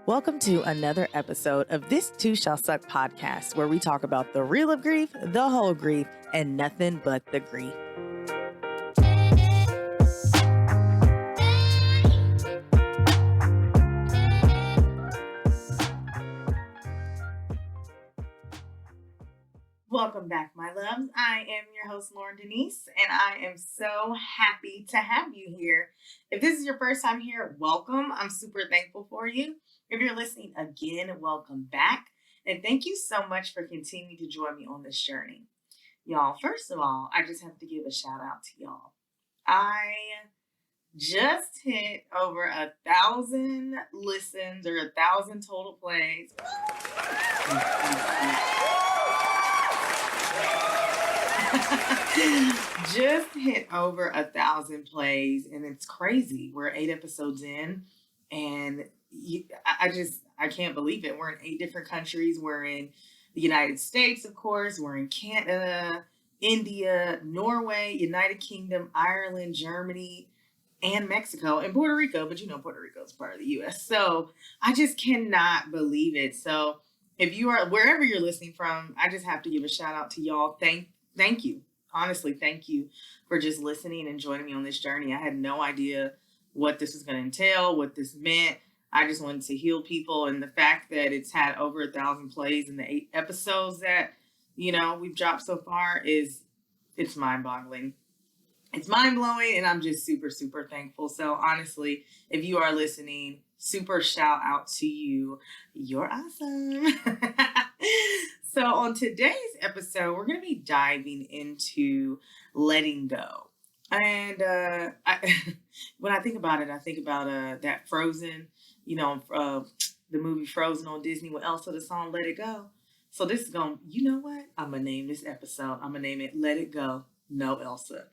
Welcome to another episode of This Too Shall Suck podcast, where we talk about the real of grief, the whole grief, and nothing but the grief. Welcome back, my loves. I am your host, Loryn Denise, and I am so happy to have you here. If this is your first time here, welcome. I'm super thankful for you. If you're listening again, welcome back. And thank you so much for continuing to join me on this journey. Y'all, first of all, I just have to give a shout out to y'all. I just hit over 1,000 listens or 1,000 total plays. Just hit over 1,000 plays, and it's crazy. We're 8 episodes in, and I can't believe it. We're in 8 different countries. We're in the United States, of course. We're in Canada, India, Norway, United Kingdom, Ireland, Germany, and Mexico, and Puerto Rico. But you know, Puerto Rico is part of the U.S. So I just cannot believe it. So if you are wherever you're listening from, I just have to give a shout out to y'all. Thank you. Honestly, thank you for just listening and joining me on this journey. I had no idea what this was going to entail, what this meant. I just wanted to heal people. And the fact that it's had over 1,000 plays in the 8 episodes that, we've dropped so far it's mind-boggling. It's mind-blowing, and I'm just super, super thankful. So honestly, if you are listening, super shout out to you. You're awesome. So on today's episode, we're going to be diving into letting go. And when I think about it, I think about that Frozen, the movie Frozen on Disney with Elsa, the song Let It Go. So this is you know what? I'm going to name this episode. I'm going to name it Let It Go No Elsa.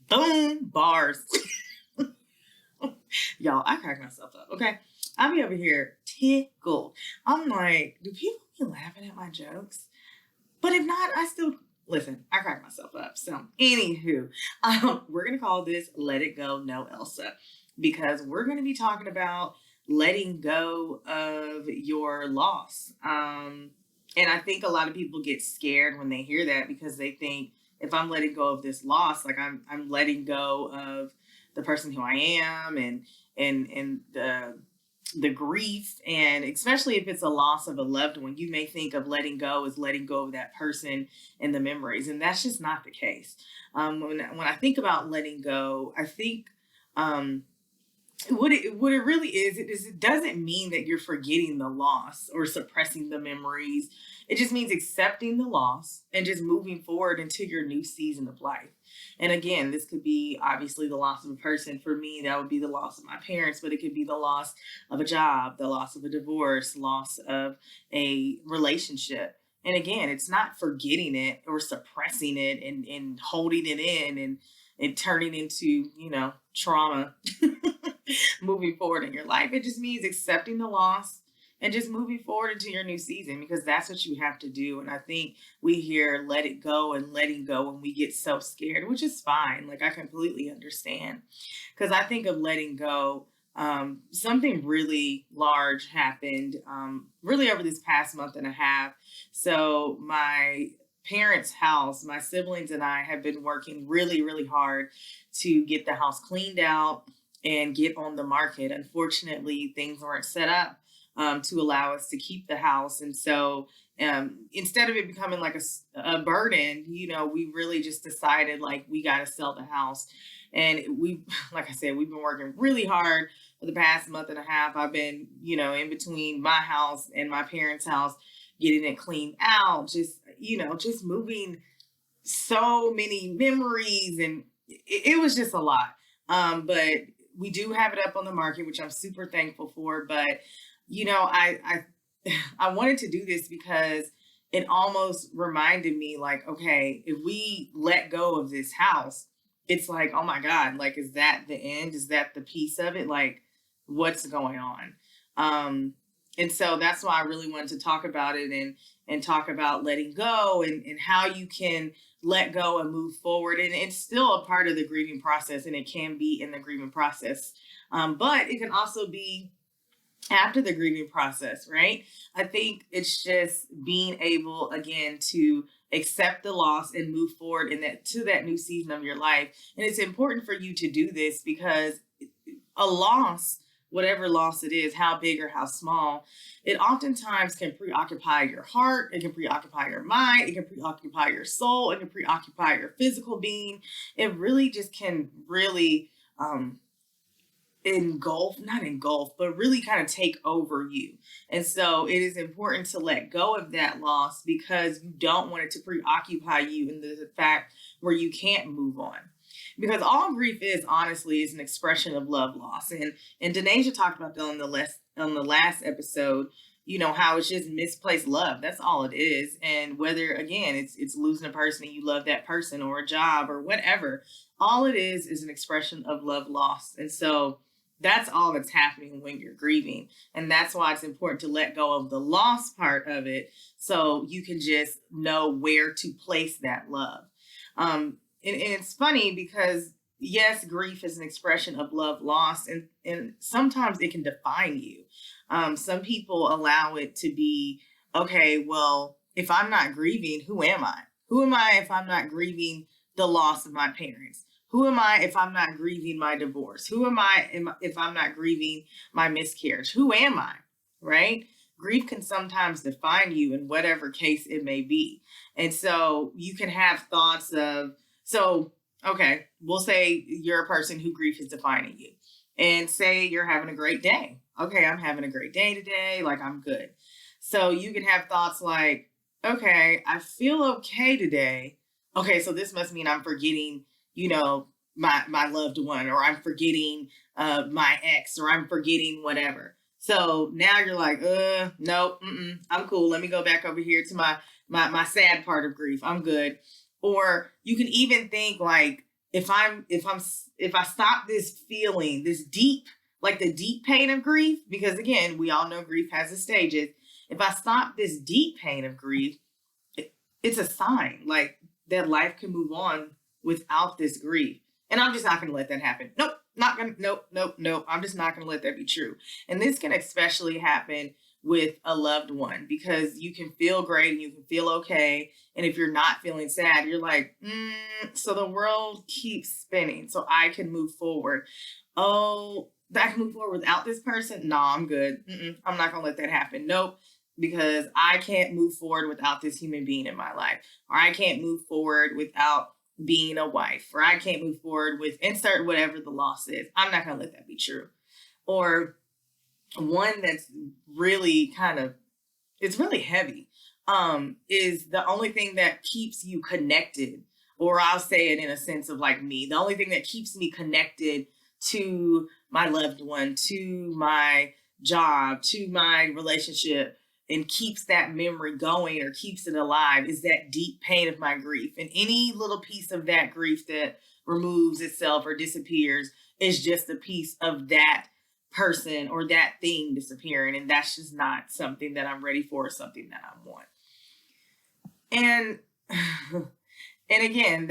Boom, bars. Y'all, I crack myself up, okay? I'll be over here tickled. I'm like, do people be laughing at my jokes? But if not, I crack myself up. So anywho, we're going to call this Let It Go No Elsa, because we're going to be talking about letting go of your loss. And I think a lot of people get scared when they hear that, because they think, if I'm letting go of this loss, like I'm letting go of the person who I am and the grief, and especially if it's a loss of a loved one, you may think of letting go as letting go of that person and the memories, and that's just not the case. When I think about letting go, I think what it really is it doesn't mean that you're forgetting the loss or suppressing the memories. It just means accepting the loss and just moving forward into your new season of life. And again, this could be obviously the loss of a person. For me, that would be the loss of my parents, but it could be the loss of a job, the loss of a divorce, loss of a relationship. And again, it's not forgetting it or suppressing it and holding it in and turning into, trauma moving forward in your life. It just means accepting the loss and just moving forward into your new season, because that's what you have to do. And I think we hear let it go and letting go when we get so scared, which is fine. Like, I completely understand, because I think of letting go. Something really large happened really over this past month and a half. So my parents' house, my siblings and I have been working really, really hard to get the house cleaned out and get on the market. Unfortunately, things weren't set up to allow us to keep the house. And so instead of it becoming like a burden, we really just decided, like, we got to sell the house. And like I said, we've been working really hard for the past month and a half. I've been, in between my house and my parents' house, getting it cleaned out, just moving so many memories. And it was just a lot. But we do have it up on the market, which I'm super thankful for. But I wanted to do this because it almost reminded me, like, okay, if we let go of this house, it's like, oh my God, like, is that the end? Is that the piece of it? Like, what's going on? And so that's why I really wanted to talk about it and talk about letting go and how you can let go and move forward. And it's still a part of the grieving process, and it can be in the grieving process. But it can also be after the grieving process, right? I think it's just being able again to accept the loss and move forward in that to that new season of your life. And it's important for you to do this because a loss, whatever loss it is, how big or how small, it oftentimes can preoccupy your heart, it can preoccupy your mind, it can preoccupy your soul, it can preoccupy your physical being. It really just can really not engulf, but really kind of take over you. And so it is important to let go of that loss because you don't want it to preoccupy you in the fact where you can't move on. Because all grief is honestly is an expression of love loss. And Denasia talked about that on the last episode, you know, how it's just misplaced love. That's all it is. And whether again it's losing a person and you love that person or a job or whatever, all it is an expression of love lost. And so that's all that's happening when you're grieving. And that's why it's important to let go of the loss part of it so you can just know where to place that love. And it's funny because, yes, grief is an expression of love lost, and sometimes it can define you. Some people allow it to be, okay, well, if I'm not grieving, who am I? Who am I if I'm not grieving the loss of my parents? Who am I if I'm not grieving my divorce? Who am I if I'm not grieving my miscarriage? Who am I? Right? Grief can sometimes define you in whatever case it may be. And so you can have thoughts of, okay, we'll say you're a person who grief is defining you. And say you're having a great day. Okay, I'm having a great day today. Like, I'm good. So you can have thoughts like, okay, I feel okay today. Okay, so this must mean I'm forgetting, you know, my loved one, or I'm forgetting my ex, or I'm forgetting whatever. So now you're like, nope, I'm cool. Let me go back over here to my sad part of grief. I'm good. Or you can even think like, if I stop this feeling, this deep, like the deep pain of grief, because again, we all know grief has its stages. If I stop this deep pain of grief, it's a sign like that life can move on without this grief. And I'm just not going to let that happen. Nope. I'm just not going to let that be true. And this can especially happen with a loved one because you can feel great and you can feel okay. And if you're not feeling sad, you're like, so the world keeps spinning so I can move forward. Oh, I can move forward without this person? No, I'm good. I'm not going to let that happen. Nope. Because I can't move forward without this human being in my life. Or I can't move forward without being a wife. Or I can't move forward with insert whatever the loss is. I'm not going to let that be true. Or one that's really it's really heavy, is the only thing that keeps you connected, or I'll say it in a sense of like me, the only thing that keeps me connected to my loved one, to my job, to my relationship, and keeps that memory going or keeps it alive is that deep pain of my grief. And any little piece of that grief that removes itself or disappears is just a piece of that person or that thing disappearing. And that's just not something that I'm ready for, or something that I want. And and again,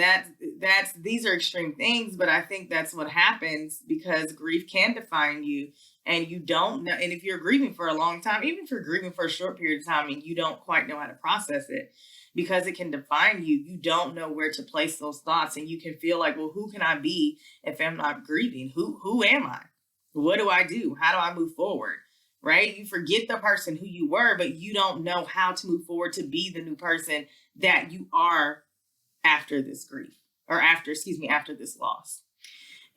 that's these are extreme things, but I think that's what happens because grief can define you, and you don't know. And if you're grieving for a long time, even if you're grieving for a short period of time and you don't quite know how to process it, because it can define you, you don't know where to place those thoughts, and you can feel like, well, who can I be if I'm not grieving? Who am I? What do I do? How do I move forward? Right? You forget the person who you were, but you don't know how to move forward to be the new person that you are after this grief, or after this loss.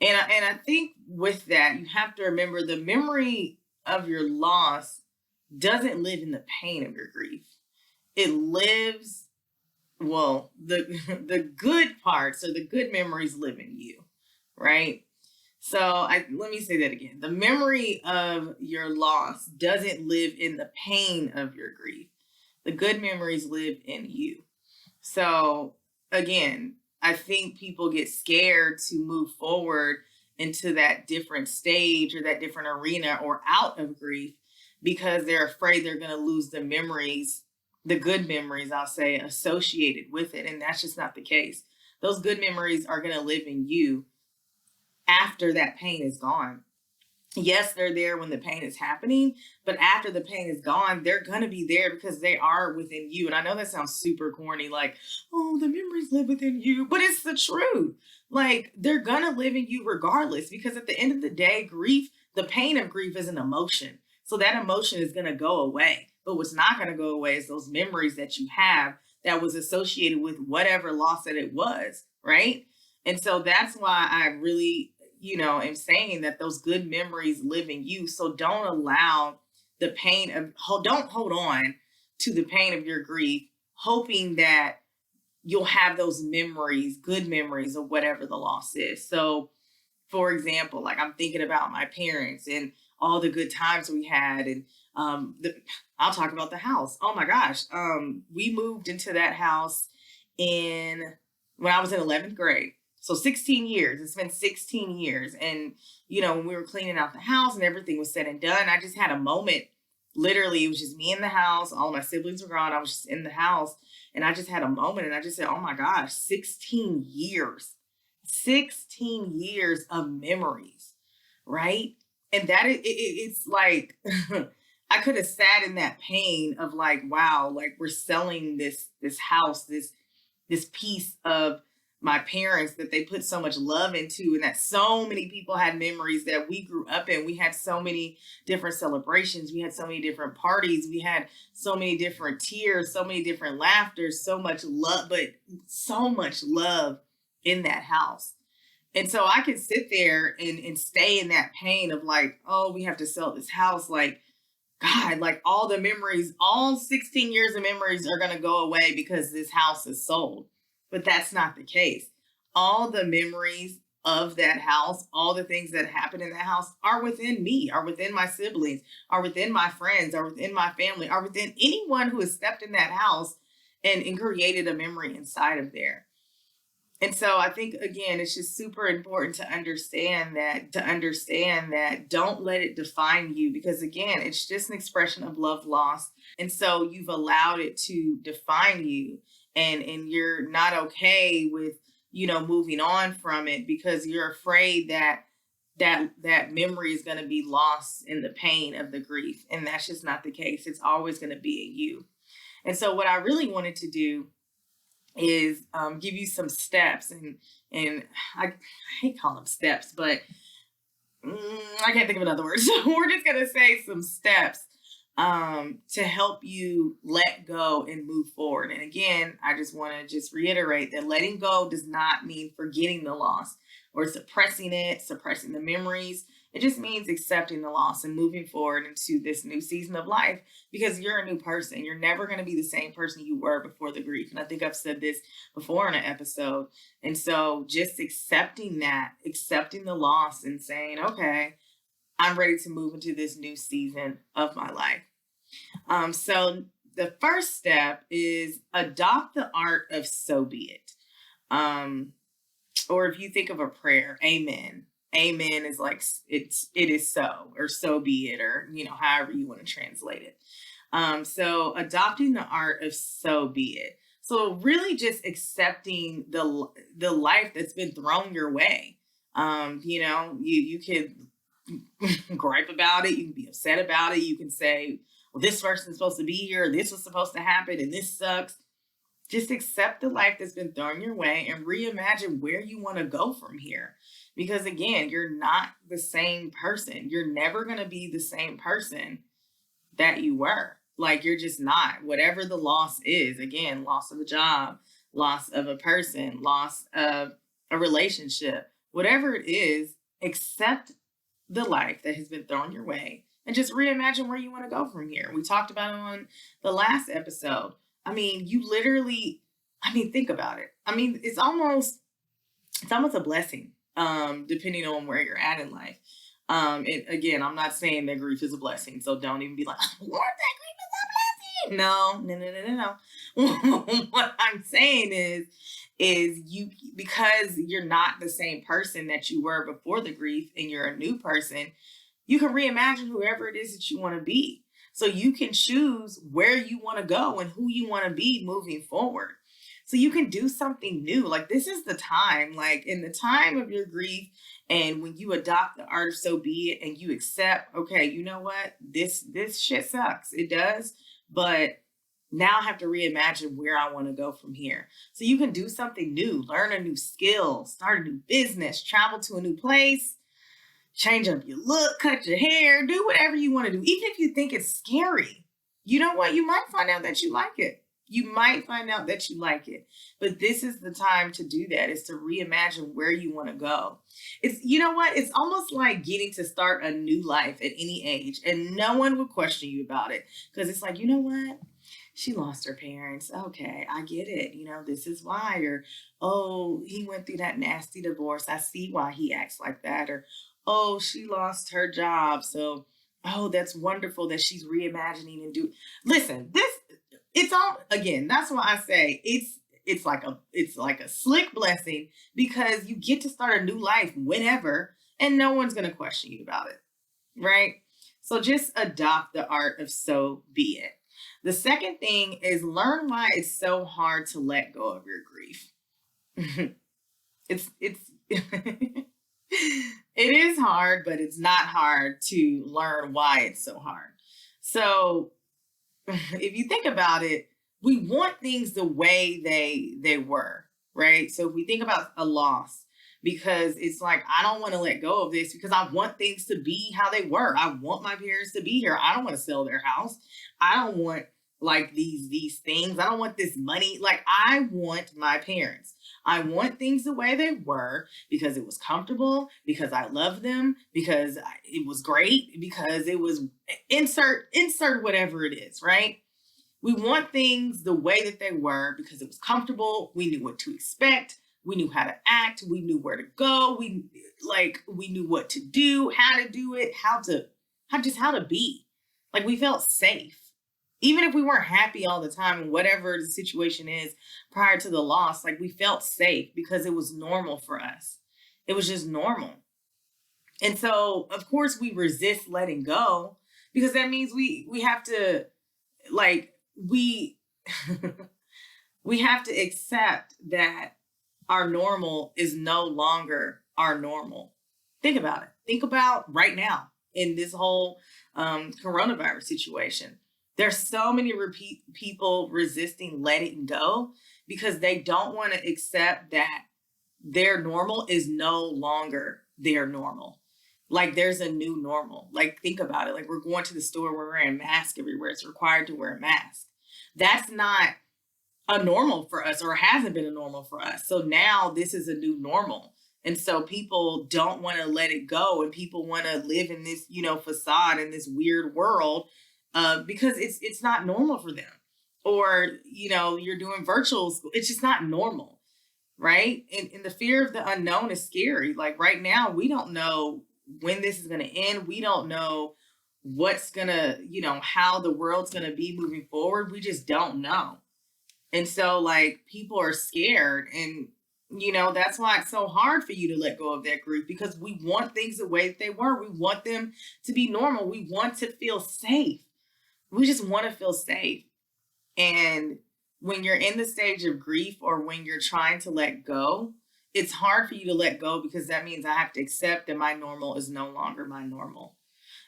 And I think with that, you have to remember the memory of your loss doesn't live in the pain of your grief. It lives, well, the good parts or the good memories live in you, right? So let me say that again. The memory of your loss doesn't live in the pain of your grief. The good memories live in you. So again, I think people get scared to move forward into that different stage or that different arena or out of grief because they're afraid they're going to lose the memories, the good memories, I'll say, associated with it. And that's just not the case. Those good memories are going to live in you after that pain is gone. Yes, they're there when the pain is happening, but after the pain is gone, they're going to be there because they are within you. And I know that sounds super corny, like, oh, the memories live within you, but it's the truth. Like, they're going to live in you regardless, because at the end of the day, grief, the pain of grief is an emotion. So that emotion is going to go away. But what's not going to go away is those memories that you have that was associated with whatever loss that it was, right? And so that's why I really, am saying that those good memories live in you. So don't allow the pain of, don't hold on to the pain of your grief, hoping that you'll have those memories, good memories of whatever the loss is. So, for example, like I'm thinking about my parents and all the good times we had, and I'll talk about the house. Oh my gosh, we moved into that house in when I was in 11th grade. So 16 years. It's been 16 years, and when we were cleaning out the house and everything was said and done, I just had a moment. Literally, it was just me in the house. All my siblings were gone. I was just in the house, and I just had a moment, and I just said, "Oh my gosh, 16 years." 16 years of memories, right? And that it's like I could have sat in that pain of like, wow, like we're selling this house, this piece of my parents that they put so much love into, and that so many people had memories that we grew up in. We had so many different celebrations, we had so many different parties, we had so many different tears, so many different laughters, so much love, but so much love in that house. And so I could sit there and stay in that pain of like, oh, we have to sell this house. Like, God, like all the memories, all 16 years of memories are going to go away because this house is sold. But that's not the case. All the memories of that house, all the things that happen in that house are within me, are within my siblings, are within my friends, are within my family, are within anyone who has stepped in that house and created a memory inside of there. And so I think again, it's just super important to understand that don't let it define you, because again, it's just an expression of love lost. And so you've allowed it to define you, and you're not okay with, moving on from it because you're afraid that that memory is going to be lost in the pain of the grief. And that's just not the case. It's always going to be in you. And so what I really wanted to do is give you some steps, and I hate calling them steps, but I can't think of another word. So we're just gonna say some steps to help you let go and move forward. And again, I just want to just reiterate that letting go does not mean forgetting the loss or suppressing it, suppressing the memories. It just means accepting the loss and moving forward into this new season of life, because you're a new person. You're never going to be the same person you were before the grief. And I think I've said this before in an episode. And so just accepting that, accepting the loss and saying, okay, I'm ready to move into this new season of my life. So the first step is adopt the art of so be it. Or if you think of a prayer, amen. Amen is like it is so, or so be it, or however you want to translate it. So adopting the art of so be it. So really just accepting the life that's been thrown your way. You could gripe about it, you can be upset about it, you can say, well, this person's supposed to be here, this was supposed to happen, and this sucks. Just accept the life that's been thrown your way and reimagine where you want to go from here. Because again, you're not the same person. You're never going to be the same person that you were. Like, you're just not. Whatever the loss is, again, loss of a job, loss of a person, loss of a relationship, whatever it is, accept the life that has been thrown your way and just reimagine where you want to go from here. We talked about it on the last episode. I mean, think about it. I mean, it's almost a blessing, depending on where you're at in life. And again, I'm not saying that grief is a blessing, so don't even be like, Lord, that grief is a blessing. No. What I'm saying is you, because you're not the same person that you were before the grief and you're a new person, you can reimagine whoever it is that you want to be. So you can choose where you want to go and who you want to be moving forward. So you can do something new. Like this is the time, like in the time of your grief, and when you adopt the art of so be it and you accept, okay, you know what? This shit sucks. It does. But now I have to reimagine where I want to go from here. So you can do something new, learn a new skill, start a new business, travel to a new place, change up your look, cut your hair, do whatever you want to do. Even if you think it's scary, you know what? You might find out that you like it. You might find out that you like it. But this is the time to do that, is to reimagine where you want to go. It's, you know what? It's almost like getting to start a new life at any age, and no one will question you about it, because it's like, you know what? She lost her parents. Okay, I get it. You know, this is why. Or, oh, he went through that nasty divorce. I see why he acts like that. Or, oh, she lost her job. So, oh, that's wonderful that she's reimagining and do. Listen, this, it's all, again, that's why I say it's like a slick blessing, because you get to start a new life whenever, and no one's going to question you about it. Right? So just adopt the art of so be it. The second thing is learn why it's so hard to let go of your grief. it's it is hard, but it's not hard to learn why it's so hard. So if you think about it, we want things the way they were, right? So if we think about a loss, because it's like, I don't want to let go of this because I want things to be how they were. I want my parents to be here. I don't want to sell their house. I don't want like these things. I don't want this money. Like, I want my parents. I want things the way they were because it was comfortable, because I love them, because it was great, because it was insert whatever it is, right? We want things the way that they were because it was comfortable. We knew what to expect. We knew how to act. We knew where to go. We knew what to do, how to do it, how to be. Like, we felt safe. Even if we weren't happy all the time and whatever the situation is prior to the loss, like, we felt safe because it was normal for us. It was just normal. And so, of course, we resist letting go, because that means we have to, like, we we have to accept that our normal is no longer our normal. Think about it. Think about right now in this whole coronavirus situation. There's so many people resisting letting go because they don't want to accept that their normal is no longer their normal. Like, there's a new normal. Like, think about it. Like, we're going to the store, we're wearing a mask everywhere. It's required to wear a mask. That's not a normal for us, or hasn't been a normal for us. So now this is a new normal. And so people don't want to let it go, and people want to live in this, facade in this weird world because it's not normal for them. Or, you're doing virtual school. It's just not normal, right? And the fear of the unknown is scary. Like, right now, we don't know when this is going to end. We don't know what's going to, how the world's going to be moving forward. We just don't know. And so, like, people are scared, and, that's why it's so hard for you to let go of that grief, because we want things the way that they were. We want them to be normal. We want to feel safe. We just want to feel safe. And when you're in the stage of grief, or when you're trying to let go, it's hard for you to let go, because that means I have to accept that my normal is no longer my normal.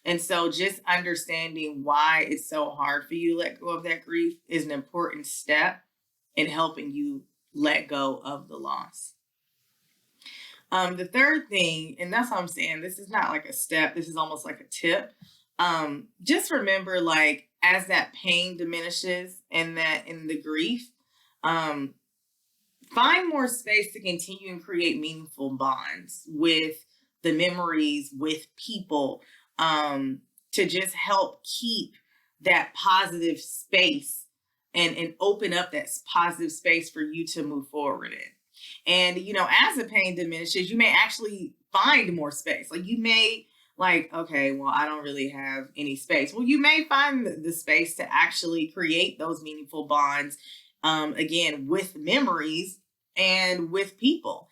And so just understanding why it's so hard for you to let go of that grief is an important step in helping you let go of the loss. The third thing, and that's what I'm saying, this is not like a step, this is almost like a tip. Just remember, like, as that pain diminishes and that in the grief, find more space to continue and create meaningful bonds with the memories, with people, to just help keep that positive space and open up that positive space for you to move forward in. And, as the pain diminishes, you may actually find more space. Like, you may, like, okay, well, I don't really have any space. Well, you may find the space to actually create those meaningful bonds, again, with memories and with people.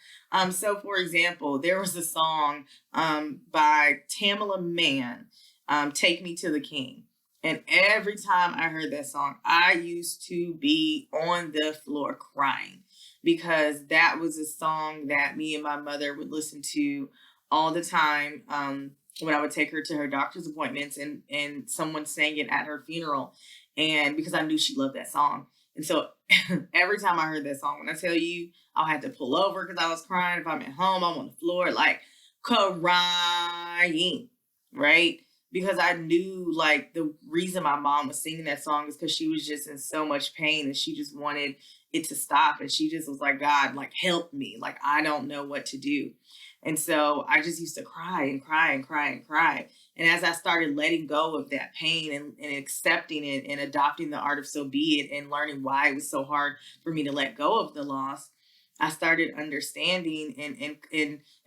So, for example, there was a song by Tamala Mann, Take Me to the King. And every time I heard that song, I used to be on the floor crying. because that was a song that me and my mother would listen to all the time, when I would take her to her doctor's appointments, and someone sang it at her funeral, and because I knew she loved that song. And so every time I heard that song, when I tell you, I'll have to pull over because I was crying. If I'm at home, I'm on the floor, like crying, right? Because I knew like the reason my mom was singing that song is because she was just in so much pain and she just wanted it to stop. And she just was like, God, like, help me. Like, I don't know what to do. And so I just used to cry and cry and cry and cry. And as I started letting go of that pain and accepting it and adopting the art of so be it and learning why it was so hard for me to let go of the loss, I started understanding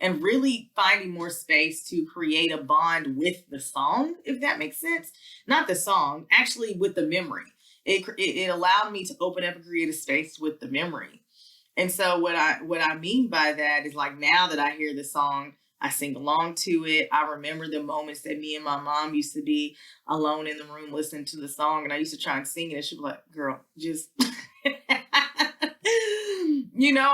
and really finding more space to create a bond with the song, if that makes sense. Not the song, actually with the memory. It allowed me to open up and create a space with the memory. And so what I mean by that is, like, now that I hear the song, I sing along to it. I remember the moments that me and my mom used to be alone in the room listening to the song, and I used to try and sing it, and she'd be like, "Girl, just."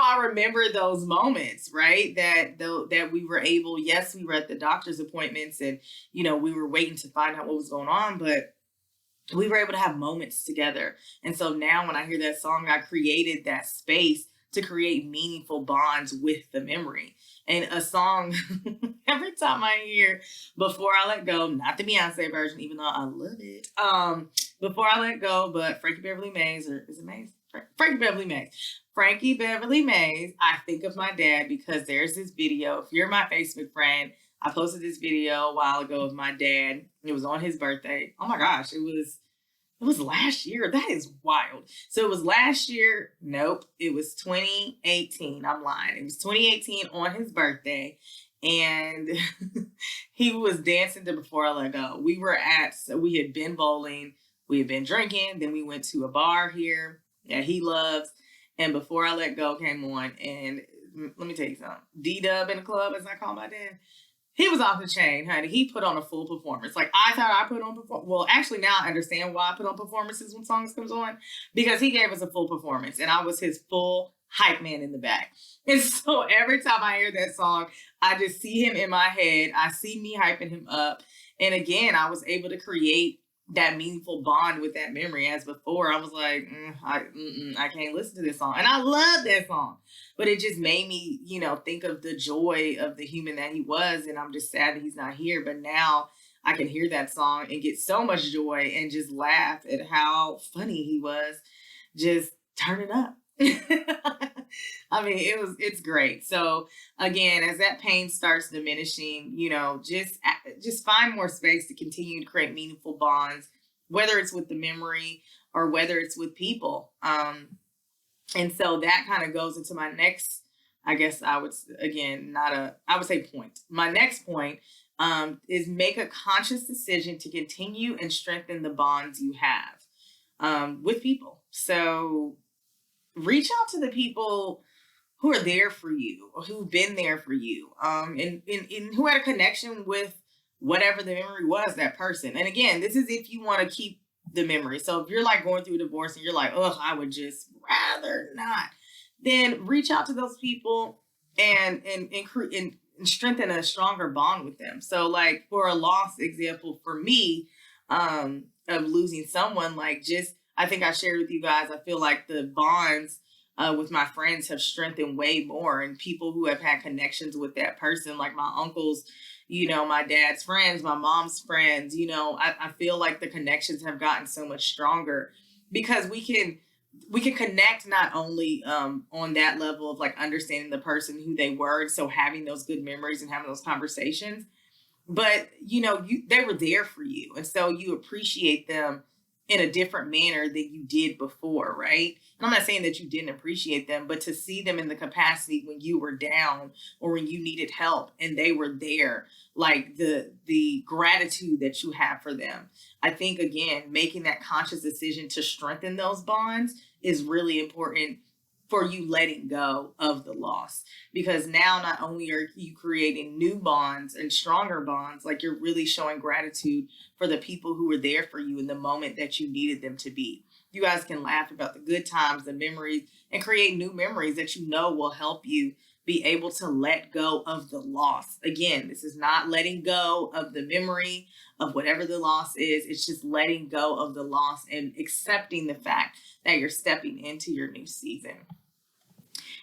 I remember those moments, right? That we were able. Yes, we were at the doctor's appointments, and we were waiting to find out what was going on, but we were able to have moments together. And so now when I hear that song, I created that space to create meaningful bonds with the memory. And a song, every time I hear Before I Let Go, not the Beyonce version, even though I love it. Before I Let Go, but Frankie Beverly Mays, or is it Mays? Frankie Beverly Mays. Frankie Beverly Mays, I think of my dad because there's this video. If you're my Facebook friend, I posted this video a while ago of my dad. It was on his birthday. Oh my gosh, it was last year. That is wild. So it was last year. Nope. It was 2018. I'm lying. It was 2018 on his birthday. And he was dancing to Before I Let Go. We had been bowling. We had been drinking. Then we went to a bar here that he loves. And Before I Let Go came on. And let me tell you something. D-Dub in the club, as I call my dad. He was off the chain, honey. He put on a full performance. Like, I thought I put on well, actually now I understand why I put on performances when songs comes on, because he gave us a full performance and I was his full hype man in the back. And so every time I hear that song, I just see him in my head. I see me hyping him up. And again, I was able to create that meaningful bond with that memory. As before, I was like, I can't listen to this song. And I love that song. But it just made me, think of the joy of the human that he was. And I'm just sad that he's not here. But now I can hear that song and get so much joy and just laugh at how funny he was. Just turn it up. I mean, it's great. So again, as that pain starts diminishing, just find more space to continue to create meaningful bonds, whether it's with the memory or whether it's with people. And so that kind of goes into my next, I guess I would, again, I would say point. My next point is make a conscious decision to continue and strengthen the bonds you have with people. So reach out to the people who are there for you or who've been there for you, and who had a connection with whatever the memory was, that person. And again, this is if you want to keep the memory. So if you're like going through a divorce and you're like, oh, I would just rather not, then reach out to those people and strengthen a stronger bond with them. So like for a loss example, for me, of losing someone, I think I shared with you guys, I feel like the bonds with my friends have strengthened way more, and people who have had connections with that person, like my uncles, my dad's friends, my mom's friends, I feel like the connections have gotten so much stronger because we can connect not only on that level of like understanding the person who they were, and so having those good memories and having those conversations, but they were there for you, and so you appreciate them in a different manner than you did before, right? And I'm not saying that you didn't appreciate them, but to see them in the capacity when you were down or when you needed help and they were there, like the gratitude that you have for them. I think, again, making that conscious decision to strengthen those bonds is really important for you letting go of the loss. Because now not only are you creating new bonds and stronger bonds, like you're really showing gratitude for the people who were there for you in the moment that you needed them to be. You guys can laugh about the good times, the memories, and create new memories that you know will help you be able to let go of the loss. Again, this is not letting go of the memory of whatever the loss is. It's just letting go of the loss and accepting the fact that you're stepping into your new season.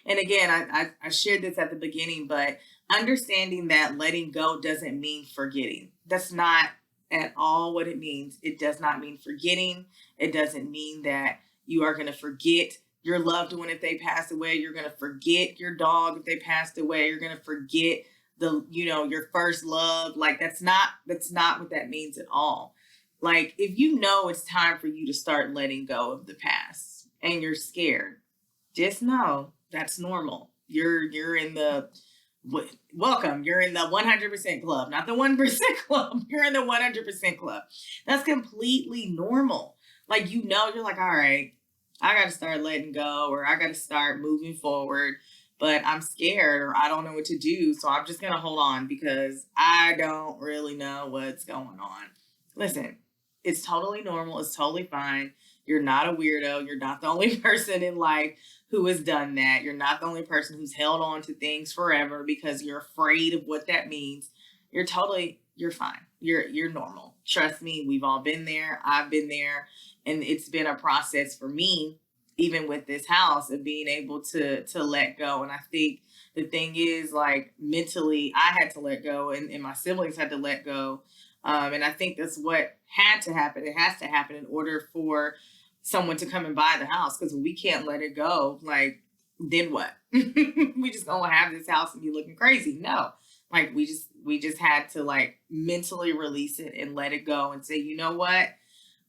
And again, I shared this at the beginning, but understanding that letting go doesn't mean forgetting. That's not at all what it means. It does not mean forgetting. It doesn't mean that you are going to forget your loved one if they pass away. You're going to forget your dog if they passed away. You're going to forget your first love. Like that's not what that means at all. Like if you know it's time for you to start letting go of the past and you're scared, just know that's normal. You're in the welcome. You're in the 100% club, not the 1% club. You're in the 100% club. That's completely normal. Like, you're like, all right, I got to start letting go, or I got to start moving forward, but I'm scared or I don't know what to do. So I'm just going to hold on because I don't really know what's going on. Listen, it's totally normal. It's totally fine. You're not a weirdo. You're not the only person in life who has done that. You're not the only person who's held on to things forever because you're afraid of what that means. You're fine. You're normal. Trust me, we've all been there. I've been there. And it's been a process for me, even with this house, of being able to let go. And I think the thing is, like, mentally, I had to let go and my siblings had to let go. And I think that's what had to happen. It has to happen in order for someone to come and buy the house, because we can't let it go. Like, then what? We just gonna have this house and be looking crazy? No, like we just had to like mentally release it and let it go and say, you know what,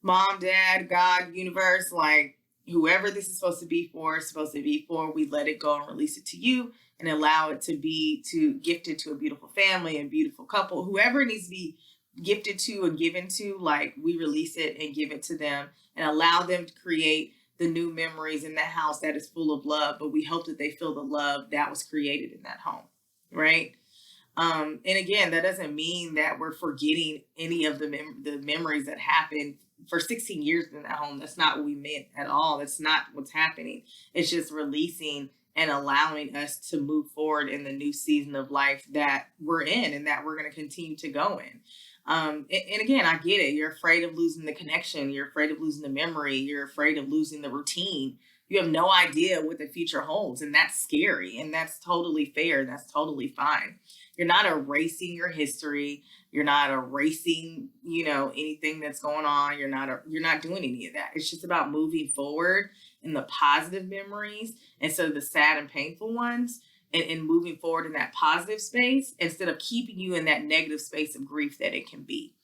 Mom, Dad, God, universe, like whoever this is supposed to be for, we let it go and release it to you and allow it to be gifted to a beautiful family and beautiful couple, whoever it needs to be gifted to and given to. Like, we release it and give it to them and allow them to create the new memories in that house that is full of love. But we hope that they feel the love that was created in that home, right? And again, that doesn't mean that we're forgetting any of the memories that happened for 16 years in that home. That's not what we meant at all. That's not what's happening. It's just releasing and allowing us to move forward in the new season of life that we're in and that we're going to continue to go in. And again, I get it. You're afraid of losing the connection. You're afraid of losing the memory. You're afraid of losing the routine. You have no idea what the future holds, and that's scary, and that's totally fair. That's totally fine. You're not erasing your history. You're not erasing, anything that's going on. You're not doing any of that. It's just about moving forward in the positive memories instead of the sad and painful ones. And moving forward in that positive space instead of keeping you in that negative space of grief that it can be.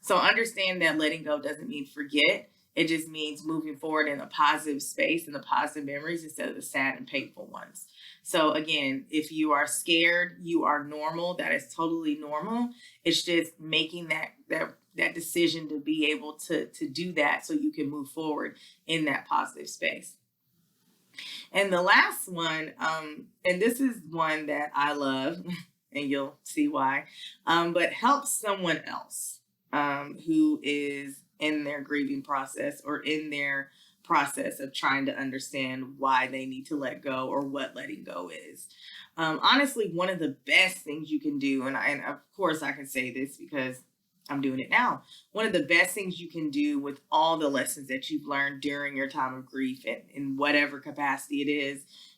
So understand that letting go doesn't mean forget. It just means moving forward in a positive space and the positive memories instead of the sad and painful ones. So again, if you are scared, you are normal. That is totally normal. It's just making that decision to be able to do that so you can move forward in that positive space. And the last one, and this is one that I love, and you'll see why, but help someone else who is in their grieving process or in their process of trying to understand why they need to let go or what letting go is. Honestly, one of the best things you can do, and of course I can say this because I'm doing it now. One of the best things you can do with all the lessons that you've learned during your time of grief and in whatever capacity it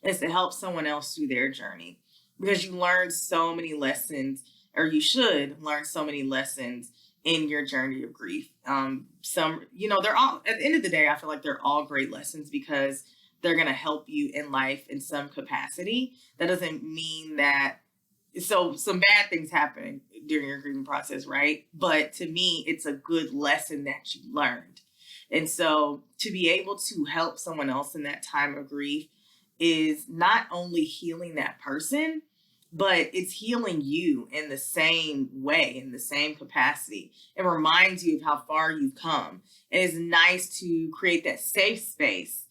is to help someone else through their journey. Because you learn so many lessons, or you should learn so many lessons in your journey of grief. They're all, at the end of the day, I feel like they're all great lessons because they're going to help you in life in some capacity. That doesn't mean that some bad things happen during your grieving process, right? But to me, it's a good lesson that you learned. And so to be able to help someone else in that time of grief is not only healing that person, but it's healing you in the same way, in the same capacity. It reminds you of how far you've come. And it's nice to create that safe space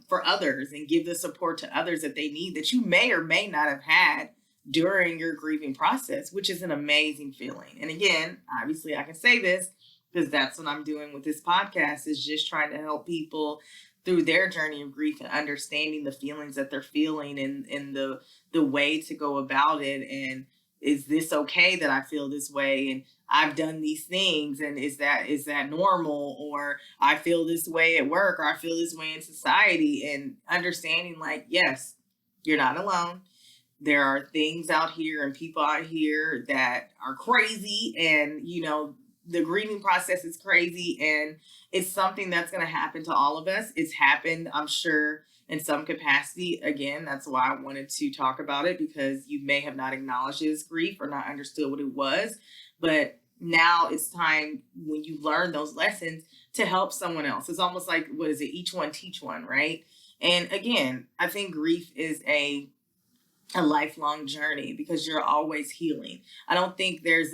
for others and give the support to others that they need that you may or may not have had during your grieving process, which is an amazing feeling. And again, obviously I can say this because that's what I'm doing with this podcast, is just trying to help people through their journey of grief and understanding the feelings that they're feeling and the way to go about it. And is this okay that I feel this way? And I've done these things, and is that normal? Or I feel this way at work, or I feel this way in society, and understanding like, yes, you're not alone. There are things out here and people out here that are crazy, and the grieving process is crazy, and it's something that's going to happen to all of us. It's happened, I'm sure, in some capacity. Again, that's why I wanted to talk about it, because you may have not acknowledged it as grief or not understood what it was. But now it's time, when you learn those lessons, to help someone else. It's almost like, what is it? Each one teach one, right? And again, I think grief is a lifelong journey, because you're always healing. I don't think there's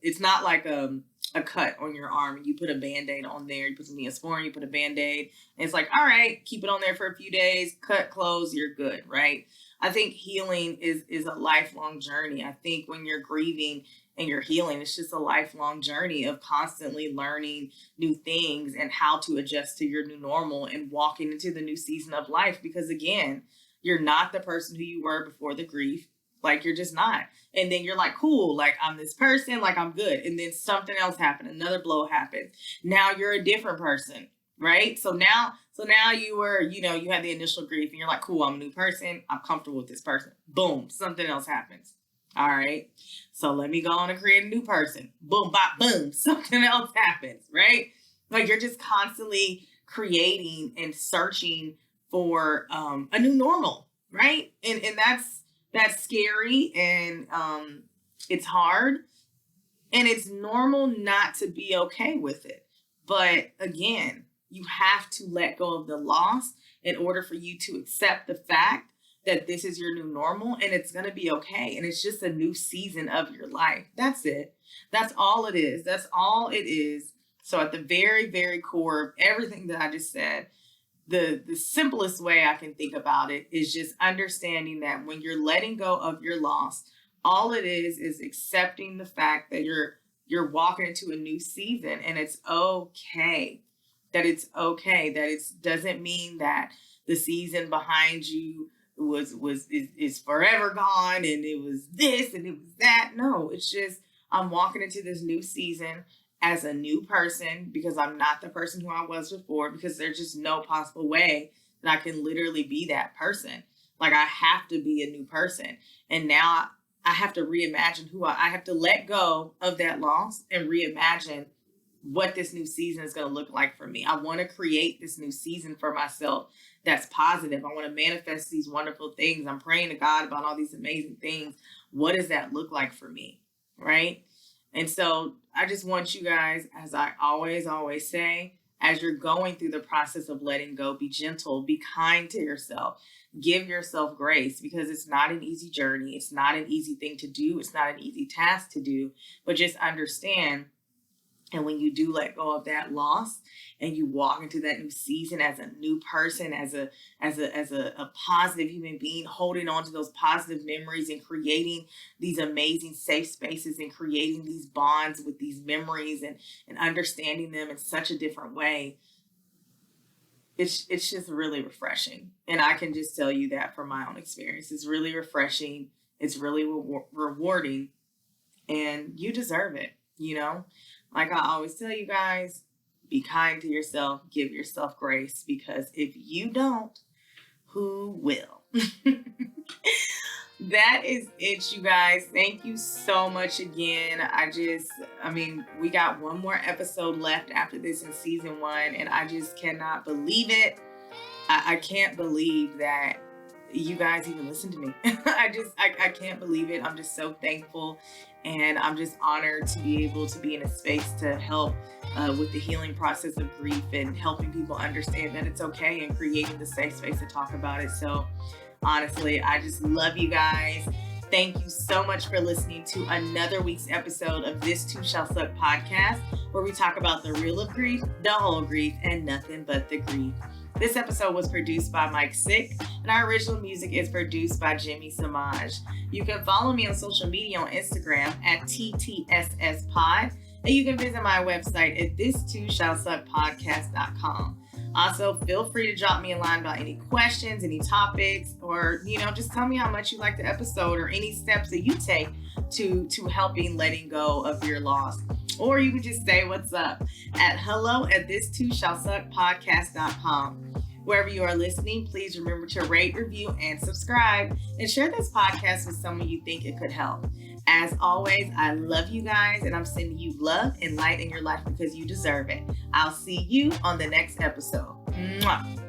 it's not like a cut on your arm and you put a Band-Aid on there, you put some Neosporin, you put a Band-Aid, and it's like, all right, keep it on there for a few days, cut, close, you're good, right? I think healing is a lifelong journey. I think when you're grieving and you're healing, it's just a lifelong journey of constantly learning new things and how to adjust to your new normal and walking into the new season of life. Because again, you're not the person who you were before the grief. Like, you're just not. And then you're like, cool, like I'm this person, like I'm good. And then something else happened. Another blow happened. Now you're a different person, right? So now you were, you had the initial grief and you're like, cool, I'm a new person. I'm comfortable with this person. Boom, something else happens. All right. So let me go on and create a new person. Boom, bop, boom, something else happens, right? Like, you're just constantly creating and searching for a new normal, right? And that's scary, and it's hard, and it's normal not to be okay with it. But again, you have to let go of the loss in order for you to accept the fact that this is your new normal, and it's going to be okay. And it's just a new season of your life. That's it. That's all it is. That's all it is. So at the very, very core of everything that I just said, the simplest way I can think about it is just understanding that when you're letting go of your loss, all it is accepting the fact that you're walking into a new season, and it's okay. That it's okay. That it doesn't mean that the season behind you is forever gone, and it was this and it was that. No, it's just, I'm walking into this new season as a new person, because I'm not the person who I was before, because there's just no possible way that I can literally be that person. Like, I have to be a new person. And now I have to reimagine who I have to let go of that loss and reimagine what this new season is going to look like for me. I want to create this new season for myself that's positive. I want to manifest these wonderful things. I'm praying to God about all these amazing things. What does that look like for me? Right? And so I just want you guys, as I always say, as you're going through the process of letting go, be gentle, be kind to yourself, give yourself grace, because it's not an easy journey. It's not an easy thing to do. It's not an easy task to do, but just understand. And when you do let go of that loss and you walk into that new season as a new person, as a positive human being, holding on to those positive memories and creating these amazing safe spaces and creating these bonds with these memories and understanding them in such a different way, it's just really refreshing. And I can just tell you that from my own experience. It's really refreshing. It's really rewarding, and you deserve it, Like I always tell you guys, be kind to yourself, give yourself grace, because if you don't, who will? That is it, you guys. Thank you so much again. We got one more episode left after this in season 1, and I just cannot believe it. I can't believe that you guys even listen to me. I can't believe it. I'm just so thankful, and I'm just honored to be able to be in a space to help with the healing process of grief and helping people understand that it's okay, and creating the safe space to talk about it. So honestly, I just love you guys. Thank you so much for listening to another week's episode of This Too Shall Suck podcast, where we talk about the real of grief, the whole grief, and nothing but the grief. This episode was produced by Mike Sick, and our original music is produced by Jimmy Samaj. You can follow me on social media on Instagram at TTSSPod, and you can visit my website at this2shallsuckpodcast.com. Also, feel free to drop me a line about any questions, any topics, or, just tell me how much you like the episode or any steps that you take to helping letting go of your loss. Or you can just say what's up at hello@this2shallsuckpodcast.com. Wherever you are listening, please remember to rate, review, and subscribe, and share this podcast with someone you think it could help. As always, I love you guys, and I'm sending you love and light in your life because you deserve it. I'll see you on the next episode. Mwah.